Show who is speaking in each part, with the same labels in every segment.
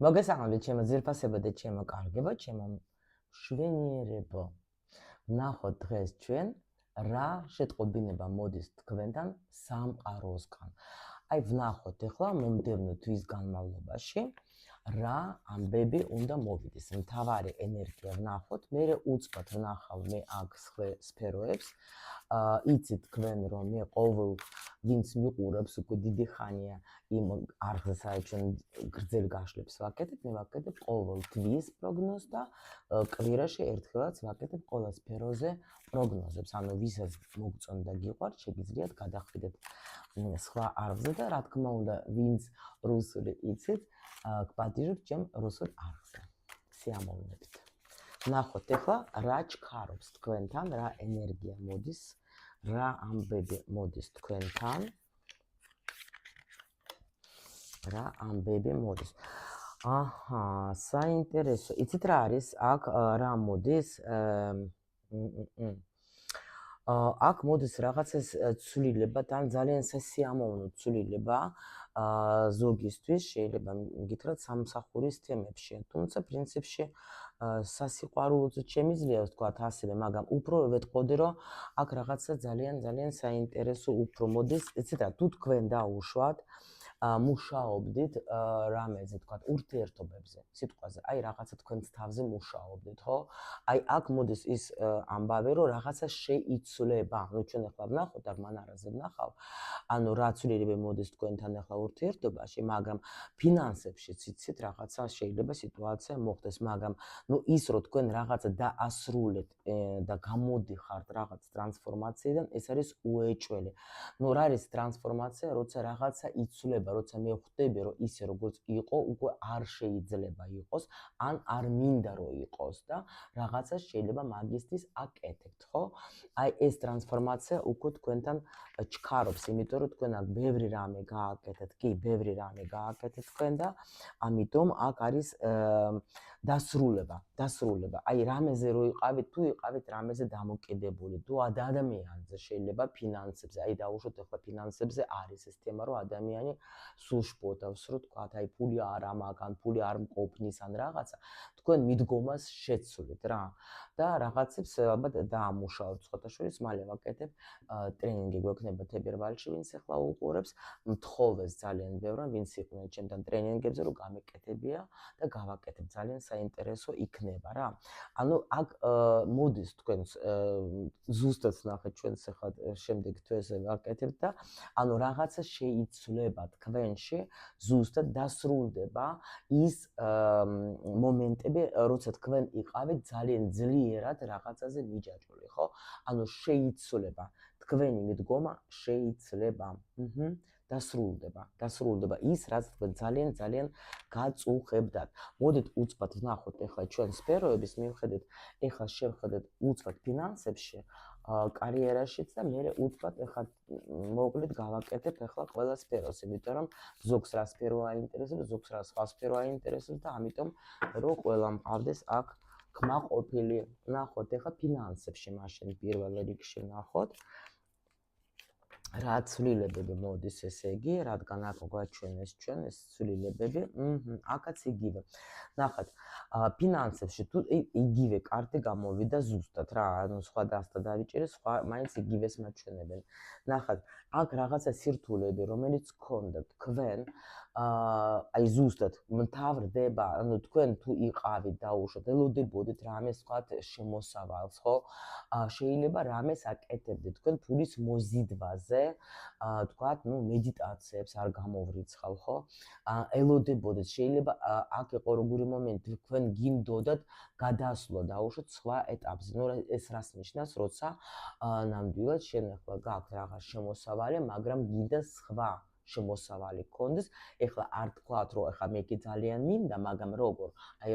Speaker 1: მოგესალმებით ჩემო ძირფასებო და ჩემო კარგებო, ჩემო მშვენიერებო. ვნახოთ დღეს ჩვენ რა შეტყობინება მოდის თქვენთან სამყაროსგან. აი ვნახოთ ახლა მომდევნო თვის განმავლობაში რა ამბები უნდა მოვიდეს. მთავარი ენერგია ვნახოთ, მე უცბად ვნახავ მე აქ სფეროებს. იცით თქვენ რომ მე ყოველ ვინც მიყურებს უკვე დიდი ხანია იმ არხზე სადაც ჩვენ გრძელ გაშლებს ვაკეთებ, მე ვაკეთებ ყოველ თვის პროგნოზს და კვირაში ერთხელაც ვაკეთებ ყველა სფეროზე პროგნოზებს. ანუ ვისაც მოგწონდა გიყვართ, შეგიძლიათ გადახვიდეთ სხვა არხზე და რა თქმა უნდა, ვინც რუსული იცით, გპატიჟებთ ჩემ რუსულ არხზე. სიამოვნებით. ვნახოთ ახლა რა ჩქარობს თქვენთან, რა ენერგია მოდის, რა ამბები მოდის თქვენთან. რა ამბები მოდის. აჰა, საინტერესო. იცით რა არის? აქ რა მოდის? აქ მოდის რაღაცას ცვლილება, თან ძალიან სასიამოვნო ცვლილება. ზოგისთვის შეიძლება გითხრათ სამსახურის თემებში, თუმცა პრინციპში სასიყვარულოც შემიძლია ვთქვათ ასევე, მაგრამ უფრო ვეტყოდი, რომ აქ რაღაცა ძალიან საინტერესო უფრო მოდის. იცით რა, თუ თქვენ დაუშვათ მუშაობდით რამეზე თქვათ ურთიერთობებზე, სიტყვაზე, აი რაღაცა თქვენს თავზე მუშაობდით, ხო? აი აქ მოდის ის ამბავი, რომ რაღაცა შეიცვლება. ანუ ჩვენ ახლა ვნახოთ, აქ მანარაზე ვნახავ, ანუ რა ცვლილება მოდის თქვენთან ახლა ურთიერთობაში, მაგრამ ფინანსებშიც იცით რაღაცა შეიძლება სიტუაცია მოხდეს, მაგრამ ნუ ის რომ თქვენ რაღაცა დაასრულეთ და გამოდიხართ რაღაც ტრანსფორმაციიდან, ეს არის უეჭველი. ნუ რა არის ტრანსფორმაცია, როცა რაღაცა იცვლება, როცა მე ხვდები, რომ ისე როგორც იყო, უკვე არ შეიძლება იყოს, ან არ მინდა რომ იყოს და რაღაცა შეიძლება მაგისტრის აკეთებთ, ხო? აი ეს ტრანსფორმაცია უკვე თქვენთან ჩქარობს, იმიტომ რომ თქვენ აქ ბევრი რამე გააკეთეთ, კი, ბევრი რამე გააკეთეთ თქვენ და ამიტომ აქ არის დასრულება. აი რამეზე რო იყავით, თუ იყავით რამეზე დამოკიდებული, თუ ადამიანზე შეიძლება ფინანსებზე, აი დაუშვოთ ახლა ფინანსებზე არის ეს თემა, რომ ადამიანი სულ შფოთავს, რომ თქვათ, აი ფული არ ამაქვს, ან ფული არ მყოფნის, ან რაღაცა, თქვენ მიდგომას შეცვლით რა და რაღაცებს ალბათ დაამუშავოთ. სხვათაშორის მალე ვაკეთებ ტრენინგი გვექნება თებერვალში, ვინც ახლა უყურებს, მთხოვეს ძალიან ბევრმა, ვინც იყვნენ ჩემთან ტრენინგებზე, რომ გამეკეთებია და გავაკეთებ, ძალიან საინტერესო იქნება რა. ანუ აქ მოდის თქვენს ზუსტად ნახეთ ჩვენს ახლა შემდეგ თვეზე ვაკეთებ და ანუ რაღაცა შეიცვლება თქვენში, ზუსტად დასრულდება ის მომენტები, როცა თქვენ იყავით ძალიან ძლიერად რაღაცაზე მიჯაჭვული, ხო? ანუ შეიცვლება, თქვენი მიდგომა შეიცვლება. დასრულდება ის, რაც თქვენ ძალიან გაწუხებდათ. მოდით უცბად ვნახოთ ახლა ჩვენ სფეროების მიხედვით, ახლა შევხედეთ უცბად ფინანსებში, კარიერაშიც და მე უცბად ახლა მოკლედ გავაკეთებ ახლა ყველა სფეროს, იმიტომ რომ ზოგს რა სფერო აინტერესებს, ზოგს რა სხვა სფერო აინტერესებს და ამიტომ რომ ყველა მყავდეს აქ კმაყოფილი. ვნახოთ ახლა ფინანსებში, მაშინ პირველ რიგში ვნახოთ რა ცვლილებები მოდის, ესე იგი, რადგან აქ გვაჩვენეს ჩვენ ეს ცვლილებები, აქაც იგივე. ნახეთ, ფინანსებში თუ იგივე კარტი გამოვიდა ზუსტად რა, ანუ სხვა დასთა დავიჭერეს, სხვა მაინც იგივეს მაჩვენებენ. ნახეთ, აქ რაღაცა სირთულეები, რომელიც გქონდა თქვენ, აი ზუსტად მთავრდება, ანუ თქვენ თუ იყავით დაუშვათ, ელოდებოდით რამეს ვთქვათ შემოსავალს, ხო? შეიძლება რამეს აკეთებდით თქვენ ფულის მოზიდვაზე, თქვათ, ნუ მედიტაციებს არ გამოვრიცხავ, ხო? ელოდებოდეთ, შეიძლება აქ იყო როგორი მომენტი, თქვენ გინდოდათ გადასვლა დაუშვათ სხვა ეტაპზე. ნუ ეს რას ნიშნავს, როცა ნამდვილად შენ ახლა გაქვს რაღაც შემოსავალი, მაგრამ გინდა სხვა შემოსავალი გქონდეს. ეხლა არ თქვათ, რომ ეხლა მე კი ძალიან მინდა, მაგრამ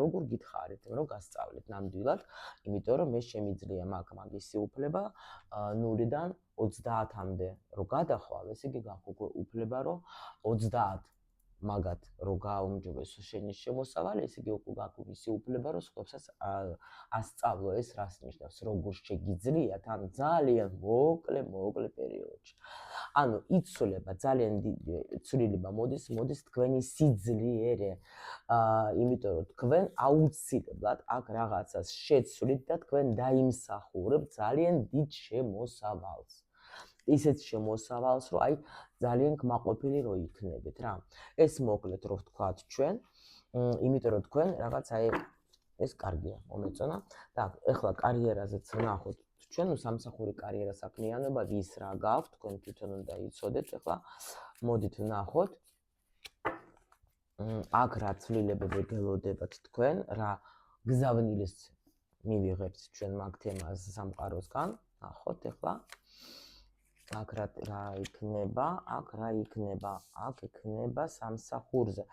Speaker 1: როგორ გითხარით, რომ გასწავლეთ ნამდვილად, იმიტომ რომ მე შემიძლია მაქვს მაგისი უფლება 0-დან 30-მდე რომ გადახვალ, ესე იგი გაქვს უკვე უფლება, რომ 30 მაგათ რო გააუმჯობესო შენი შემოსავალი, ესე იგი უკვე გაქვს ისი უფლება, რომ სხვებსაც ასწავლო ეს რას ნიშნავს, როგორ შეგიძლიათ, ანუ ძალიან მოკლე პერიოდში. ანუ იცვლება ძალიან დიდი ცვლილება მოდის თქვენი სიძლიერე. იმიტომ რომ თქვენ აუცილებლად აქ რაღაცას შეცვლით და თქვენ დაიმსახურებთ ძალიან დიდ შემოსავალს. ისეთ შემოსავალს, რომ აი ძალიან კმაყოფილი რო იქნებით რა. ეს მოკლედ რო ვთქვათ ჩვენ, იმიტომ რომ თქვენ რაღაც აი ეს კარგია, მომეწონა. და ეხლა კარიერაზეც ვნახოთ ჩვენ სამსახური კარიერა საქმიანობა ვის რა გაქვთ, თქვენ თვითონ უნდა იცოდეთ. ეხლა მოდით ვნახოთ აქ რა ცვლილებები გელოდებათ თქვენ, რა გზავნილს მივიღებთ ჩვენ მაგ თემას სამყაროსგან. ნახოთ ეხლა აქ რა იქნება, აქ რა იქნება, აქ იქნება სამსახურზე.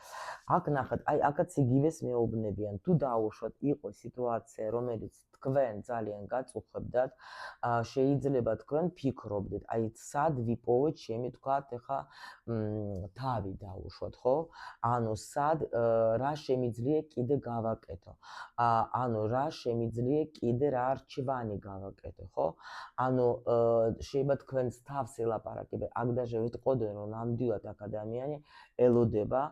Speaker 1: აქ ნახეთ, აი აქაც იგივეს მეუბნებიან, თუ დაუშვათ იყო სიტუაცია, რომელიც თქვენ ძალიან გაწუხებდათ, შეიძლება თქვენ ფიქრობდეთ, აი სად ვიპოვეთ, შემი თქვათ, ეხლა თავი დაუშვათ, ხო? ანუ სად რა შემიძლია კიდე გავაკეთო? ანუ რა შემიძლია კიდე რა არჩევანი გავაკეთო, ხო? ანუ შეიძლება თქვენს თავს ელაპარაკებე, აქ დაჟე ვიტყოდე, რომ ნამდვილად აქ ადამიანი ელოდება,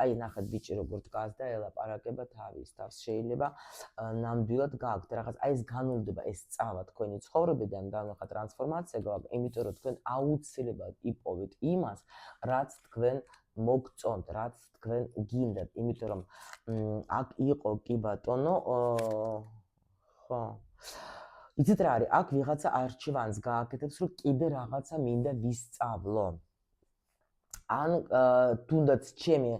Speaker 1: აი ნახეთ ბიჭი როგორ დგას და ელაპარაკება თავის თავს, შეიძლება ნამდვილად გაქვთ რაღაც, აი ეს განულდება, ეს წავა თქვენი ცხოვრებიდან და ნახეთ ტრანსფორმაცია გაქვთ, იმიტომ რომ თქვენ აუცილებლად იპოვეთ იმას, რაც თქვენ მოგწონთ, რაც თქვენ გინდათ, იმიტომ რომ აქ იყო კი ბატონო, ხო. იცით რა არის, აქ ვიღაცა არჩევანს გააკეთებს, რომ კიდე რაღაცა მინდა ვისწავლო. ან თუნდაც ჩემი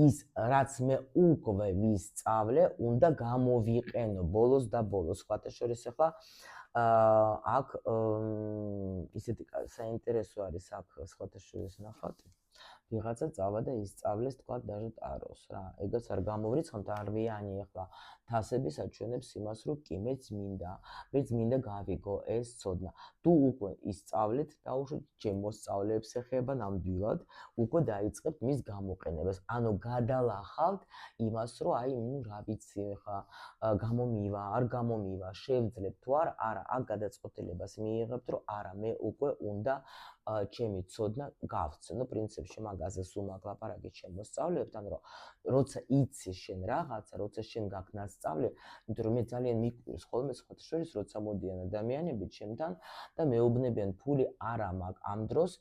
Speaker 1: ის რაც მე უკვე ვისწავლე, უნდა გამოვიყენო ბოლოს და ბოლოს. სხვათა შორის ახლა აქ ისეთი საინტერესო არის აქ სხვათა შორის ნახოთ. ვიღაცა წავა და ისწავლეს თქვა даже ტაროს რა. ეგაც არ გამოვრიცხავთ, არვიანი ახლა თასები საჩვენებს იმას, რომ კი მეც მინდა გავიგო ეს ცოდნა. თუ უკვე ისწავლეთ, დაუშვით შემოსწავლეებს ეხება ნამდვილად, უკვე დაიწყებთ მის გამოყენებას. ანუ გადალახავთ იმას, რომ აი რა ვიცი ახლა გამომივა, არ გამომივა, შევძლებ თუ არა, აქ გადაწყვეტილებას მიიღებთ, რომ არა, მე უკვე უნდა ჩემი ცოდნა გავცნო. ნუ პრინციპში მაგაზე სულ მაგ ლაპარაკი შემოსწავლეებთან, რომ როცა იცი შენ რაღაცა, როცა შენ გაქვს ნასწავლე, იმიტომ რომ მე ძალიან მიკვირს ხოლმე სხვათა შორის, როცა მოდიან ადამიანები ჩემთან და მეუბნებიან, ფული არა მაქვს ამ დროს,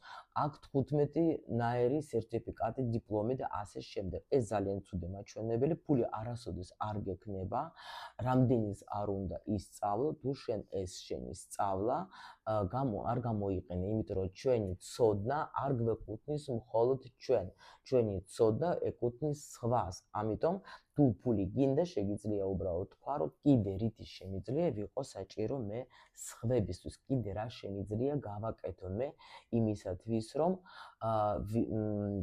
Speaker 1: აქ 15 ნაირი სერტიფიკატი, დიპლომი და ასე შემდეგ. ეს ძალიან ცუდი მაჩვენებელი, ფული არასოდეს არ გექნება, რამდენის არ უნდა ისწავლო, თუ შენ ეს შენი სწავლა არ გამოიყენე, იმიტომ რომ ჩვენი ცოდნა არ გვეკუთვნის მხოლოდ ჩვენი ცოდნა ეკუთვნის სხვას. ამიტომ თუ ფული გინდა, შეგიძლია უბრალოდ თქვა, რომ კიდე რითი შემიძლია ვიყო საჭირო მე სხვებისთვის, კიდე რა შემიძლია გავაკეთო მე იმისათვის, რომ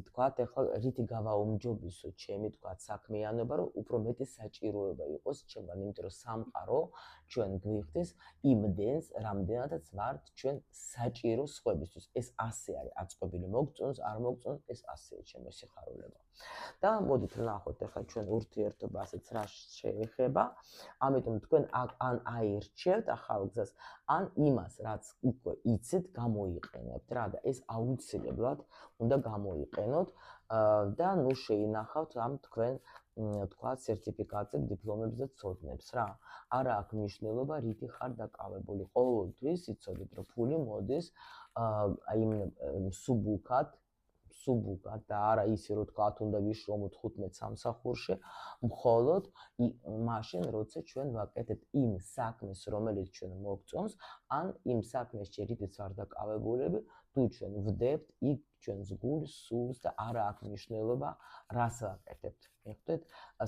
Speaker 1: თქვათ, ეხლა რითი გავაუმჯობესო ჩემი თქვათ საქმიანობა, რომ უფრო მეტი საჭიროება იყოს ჩემგან, იმიტომ რომ სამყარო ჩვენ გვიხდის იმდენს, რამდენადაც ვართ ჩვენ საჭირო სხვებისთვის. ეს ასე არის აწყობილი, მოგწონს, არ მოგწონს, ეს ასეა ჩემო სიხარულებო. და მოდით ვნახოთ ახლა ჩვენ ურთიერთობა ასეც რა შეეხება. ამიტომ თქვენ ან აირჩევთ ახალ გზას, ან იმას, რაც უკვე იცით, გამოიყენებთ რა და ეს აუცილებლად უნდა გამოიყენოთ და ნუ შეინახავთ ამ თქვენ თქვათ სერტიფიკატებს, დიპლომებს და ცოდნებს რა. არა აქვს მნიშვნელობა, რითი ხარ დაკავებული. ყოველთვის იცოდეთ, რომ ფული მოდის აი სუბუქად და არა ისე, რომ თქვათ უნდა ვიშრომოთ 15 სამსახურში, მხოლოდ მაშინ, როცა ჩვენ ვაკეთებთ იმ საქმეს, რომელიც ჩვენ მოგწონს, ან იმ საქმეში რითიც ვარ დაკავებულები, თუ ჩვენ ვდებთ იქ ჩვენს გულს, სულს და არა აქვს მნიშვნელობა, რას ვაკეთებთ. მიხვდეთ?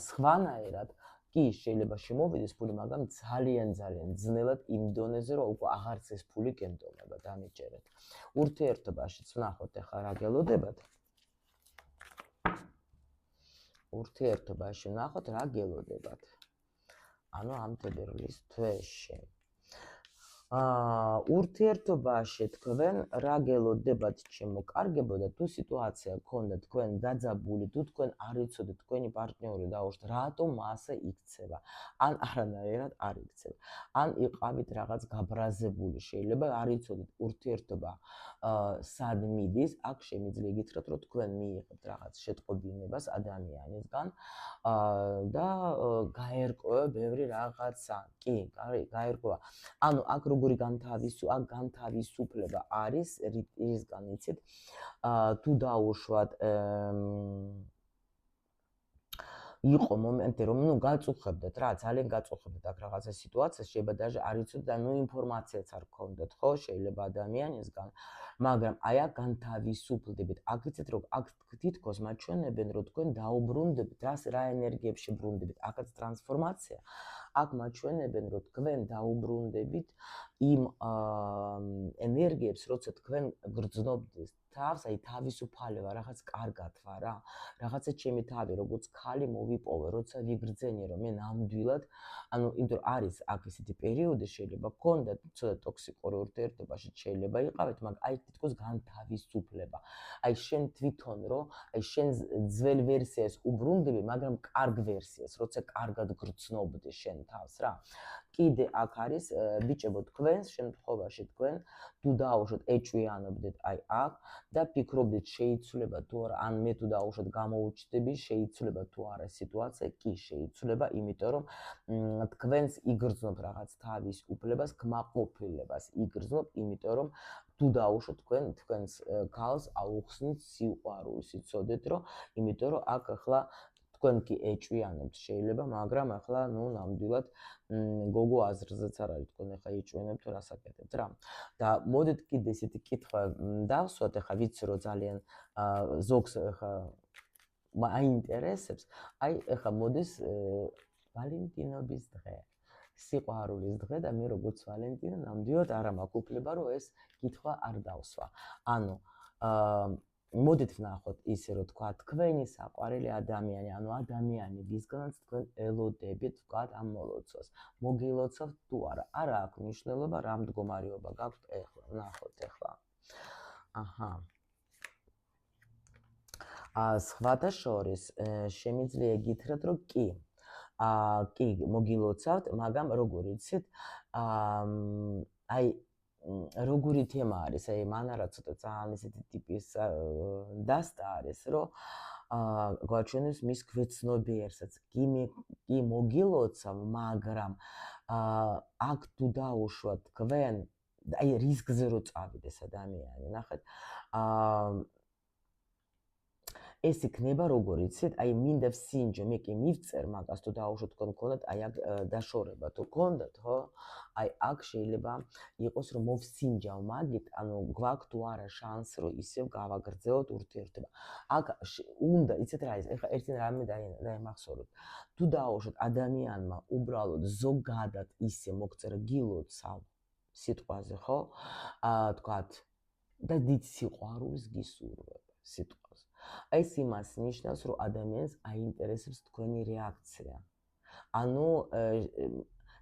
Speaker 1: სხვანაირად კი შეიძლება შემოვიდეს ფული, მაგრამ ძალიან ძნელად იმ დონეზე, რომ უკვე აღარც ეს ფული გენდომება, დამიჯერეთ. ურთიერთობაშიც ვნახოთ ახლა რა გელოდებათ. ურთიერთობაში ვნახოთ რა გელოდებათ. ანუ ამ თებერვლის თვეში. ურთიერთობაში თქვენ რა გელოდებათ შემოკარგებო და თუ სიტუაცია გქონდა თქვენ დაძაბული, თუ თქვენ არ იცოდეთ თქვენი პარტნიორი დაუშვათ, რატომ ასე იქცევა? ან არანაირად არ იქცევა. ან იყავით რაღაც გაბრაზებული, შეიძლება არ იცოდეთ ურთიერთობა სად მიდის, აქ შემიძლია გითხრათ, რომ თქვენ მიიღებთ რაღაც შეტყობინებას ადამიანისგან და გაერკვევა ბევრი რაღაცა. კი, გაერკვევა. ანუ აქ როგორი განთავისუფლება არის, რისგან იცით, თუ დაუშვათ იყო მომენტი, რომ გაწუხებდეთ რა, ძალიან გაწუხებდეთ აქ რაღაცა სიტუაცია, შეიძლება даже არ იცოდეთ და ინფორმაციაც არ გქონდეთ, ხო, შეიძლება ადამიანისგან, მაგრამ აი აქ განთავისუფლდებით. აქ იცით რომ აქ თითქოს მაჩვენებენ, რომ თქვენ დაუბრუნდებით, რა ენერგიებში ბრუნდებით, აქაც ტრანსფორმაცია. აქ მაჩვენებენ, რომ თქვენ დაუბრუნდებით იმ ენერგიებს, როცა თქვენ გრძნობთ თავს, აი თავისუფალება, რაღაც კარგად ვარ რა. რაღაცა ჩემი თავი, როგორც ხალი მოვიპოვე, როცა ვიგრძენი, რომ მე ნამდვილად, ანუ იმიტომ არის აქ ისეთი პერიოდი შეიძლება გქონდეთ, ცოტა ტოქსიკური ურთიერთობაში შეიძლება იყავით, მაგრამ აი თითქოს განთავისუფლება. აი შენ თვითონ რომ აი შენ ძველ ვერსიას უბრუნდები, მაგრამ კარგ ვერსიას, როცა კარგად გრძნობდი შენ თავს რა. კიდე აქ არის ბიჭებო თქვენს შემთხვევაში თქვენ თუ დაუშვათ ეჭვიანობდეთ აი აქ და ფიქრობდით შეიცვლება თუ არა, ან მე თუ დაუშვათ გამოუჩნდები, შეიცვლება თუ არა სიტუაცია, კი შეიცვლება, იმიტომ რომ თქვენს იგრძნობ რაღაც თავის უფლებას, კმაყოფილებას იგრძნობ, იმიტომ რომ თუ დაუშვათ თქვენს ქალს აუხსნით სიყვარულს, იცოდეთ რომ, იმიტომ რომ აქ ახლა თქვენ კი ეჭვიანობთ შეიძლება, მაგრამ ახლა ნამდვილად გოგო აზრზეც არ არის, თქვენ ახლა ეჭვიანებთ რა საკეთებთ რა. და მოდით კიდე ესეთი კითხვა დავსვათ, ახლა ვიცი რომ ძალიან ზოგს ახლა აინტერესებს, აი ახლა მოდის ვალენტინობის დღე, სიყვარულის დღე და მე როგორც ვალენტინა ნამდვილად არ მაქვს უფლება რომ ეს კითხვა არ დავსვა. ანუ მოდით ვნახოთ ისე რომ თქვა თქვენი საყვარელი ადამიანი, ანუ ადამიანი ვისგანაც თქვენ ელოდებით ვთქვათ ამ მოლოცვას. მოგილოცავთ თუ არა? არა აქვს მნიშვნელობა რა მდგომარეობა გაქვთ ახლა, ვნახოთ ახლა. აჰა. სხვათა შორის შემიძლია გითხრათ რომ კი. კი მოგილოცავთ, მაგრამ როგორ იცით, აი როგორი თემა არის, აი მანარა ცოტა ძალიან ესეთი ტიპის დასტა არის, რომ გვაჩვენებს მის გვეცნობიერსაც. კი მოგილოცავ, მაგრამ აქ თუ დაუშვათ თქვენ, აი რისკზე რო წავიდეთ ეს ადამიანი, ნახეთ, ეს იქნება როგორ იცით, აი მინდა ვსინჯო, მე კი მივწერ მაგას თუ დაუშვათ თქვენ გქონდათ, აი აქ დაშორება თუ გქონდათ, ხო? აი აქ შეიძლება იყოს რომ მოვსინჯავ მაგით, ანუ გვაქვს თუ არა შანსი რომ ისევ გავაგრძელოთ ურთიერთობა. აქ უნდა, იცით რა არის, ეხლა ერთი რამე დაიმახსოვროთ. თუ დაუშვათ ადამიანმა უბრალოდ ზოგადად ისე მოგწერა გილოცავ სიტყვაზე, ხო? თქვათ და დიდ სიყვარულს გისურვებ სიტყვაზე. აი ეს იმას ნიშნავს, რომ ადამიანს აინტერესებს თქვენი რეაქცია. ანუ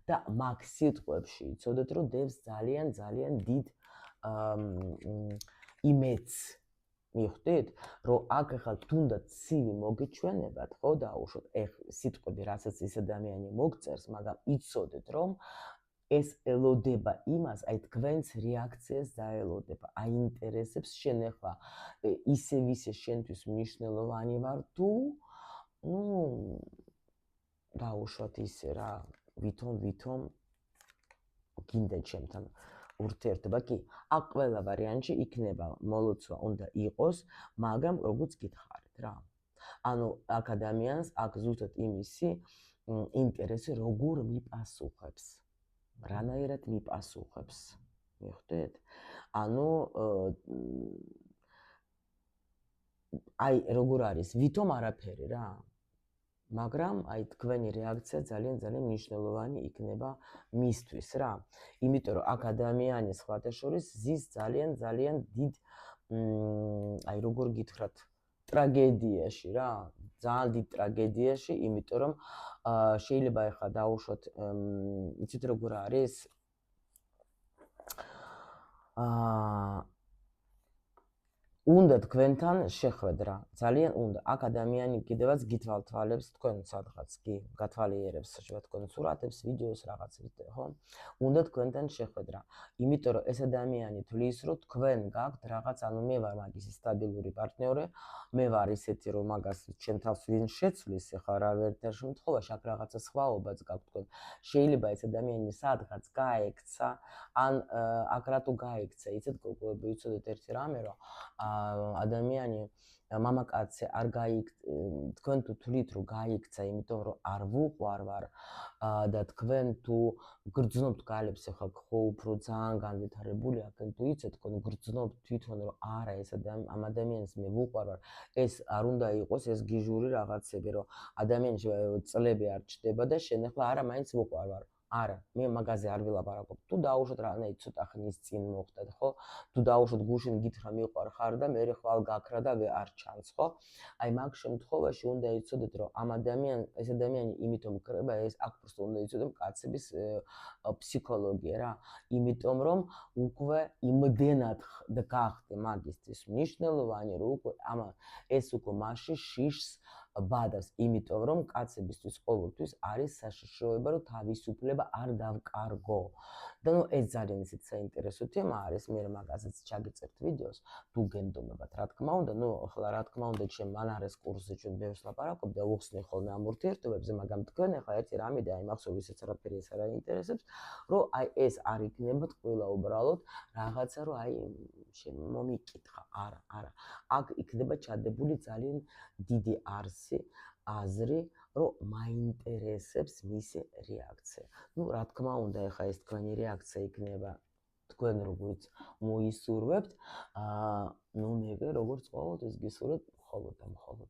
Speaker 1: და მაგ სიტყვებში იცოდეთ, რომ დევს ძალიან დიდ იმედს. მიხვდით, რომ აქ ახლა თუნდაც ცივი მოგიჩვენებათ, ხო, დაუშვათ, სიტყვები, რასაც ეს ადამიანი მოგწერს, მაგრამ იცოდეთ, რომ ეს ელოდება იმას, აი თქვენს რეაქციას დაელოდება, აინტერესებს შენ ახლა ისე შენთვის მნიშვნელოვანი ვარ თუ დაუშვათ ისე რა, ვითომ გინდა ჩემთან ურთიერთობა, კი, აქ ყველა ვარიანტში იქნება მოლოცვა უნდა იყოს, მაგრამ როგორც გითხარით რა. ანუ აქ ადამიანს აქ ზუსტად იმისი ინტერესი როგორ მიპასუხებს. რანაირად მიპასუხებს, მიხვდით? ანუ აი როგორ არის, ვითომ არაფერი რა. მაგრამ აი თქვენი რეაქცია ძალიან მნიშვნელოვანი იქნება მისთვის რა. იმიტომ რომ აქ ადამიანი სხვათა შორის ზის ძალიან დიდ აი როგორ გითხრათ, ტრაგედიაში რა, ძალიან დიდ ტრაგედიაში, იმიტომ რომ შეიძლება ახლა დაუშვათ, იცით როგორ არის? აა უნდა თქვენთან შეხვედრა, ძალიან უნდა. აქ ადამიანი კიდევაც გითვალთვალებს თქვენ სადღაც კი გათვალიერებს, შეიძლება თქვენ სურათებს, ვიდეოს რაღაცებს, ხო? უნდა თქვენთან შეხვედრა. იმიტომ რომ ეს ადამიანი თვლის, რომ თქვენ გაქვთ რაღაც, ანუ მე ვარ მაგის სტაბილური პარტნიორი, მე ვარ ისეთი, რომ მაგას ჩემ თავს ვინ შეცვლის, ეხლა რა ვერთა შემთხვევაში აქ რაღაცა სხვაობაც გაქვთ თქვენ. შეიძლება ეს ადამიანი სადღაც გაექცა, ან აქ რატო გაექცა, იცით გოგოები, იცოდეთ ერთი რამე, რომ ადამიანი მამაკაცი არ თქვენ თუ თვლით რომ გაიქცა, იმიტომ რომ არ ვუყვარ ვარ და თქვენ თუ გრძნობთ გალებს, ახლა ხო უფრო ძალიან განვითარებული აქ თუ იცით, თქვენ გრძნობთ თვითონ რომ არა ეს ამ ადამიანს მე ვუყვარ ვარ, ეს არ უნდა იყოს ეს გიჟური რაღაცები, რომ ადამიანი წლები არ ჩდება და შენ ახლა არა მაინც ვუყვარ ვარ. არა, მე მაგაზე არ ვილაპარაკობ. თუ დაუშვათ რანაირად ცოტა ხნის წინ მოხდათ, ხო? თუ დაუშვათ გუშინ გითხრა მიყვარ ხარ და მე ხვალ გაქრა და არ ჩანს, ხო? აი მაგ შემთხვევაში უნდა იცოდეთ, რომ ეს ადამიანი იმიტომ კრება, ეს აქ просто უნდა იცოდეთ კაცების ფსიქოლოგია რა. იმიტომ რომ უკვე იმდენად გახდე მაგისტრის მნიშვნელოვანი, რომ უკვე ეს უკვე მასში შიშს ბადას, იმიტომ რომ კაცებისთვის ყოველთვის არის საშიშროება, რომ თავისუფლება არ დავკარგო. და ნუ ეს ძალიან ისეთ საინტერესო თემა არის, მე მაგაზეც ჩაგიწერთ ვიდეოს, თუ გენდომებათ, რა თქმა უნდა, ნუ ახლა რა თქმა უნდა, ჩემ მანარეს კურსზე ჩვენ ბევრს ლაპარაკობ და უხსნი ხოლმე ამ ურთიერთობებზე, მაგრამ თქვენ ახლა ერთი რამე და აი მახსოვს ისიც არაფერი ეს არ აინტერესებს, რომ აი ეს არ იქნებათ ყველა უბრალოდ რაღაცა, რომ აი შენ მომიკითხა, არა. აქ იქნება ჩადებული ძალიან დიდი არსი, აზრი, რომ მაინტერესებს მისი რეაქცია. ნუ რა თქმა უნდა, ეხა ეს თქვენი რეაქცია იქნება თქვენ როგორც მოისურვებთ, ნუ მე როგორც ყოველთვის გისურვებთ მხოლოდ და მხოლოდ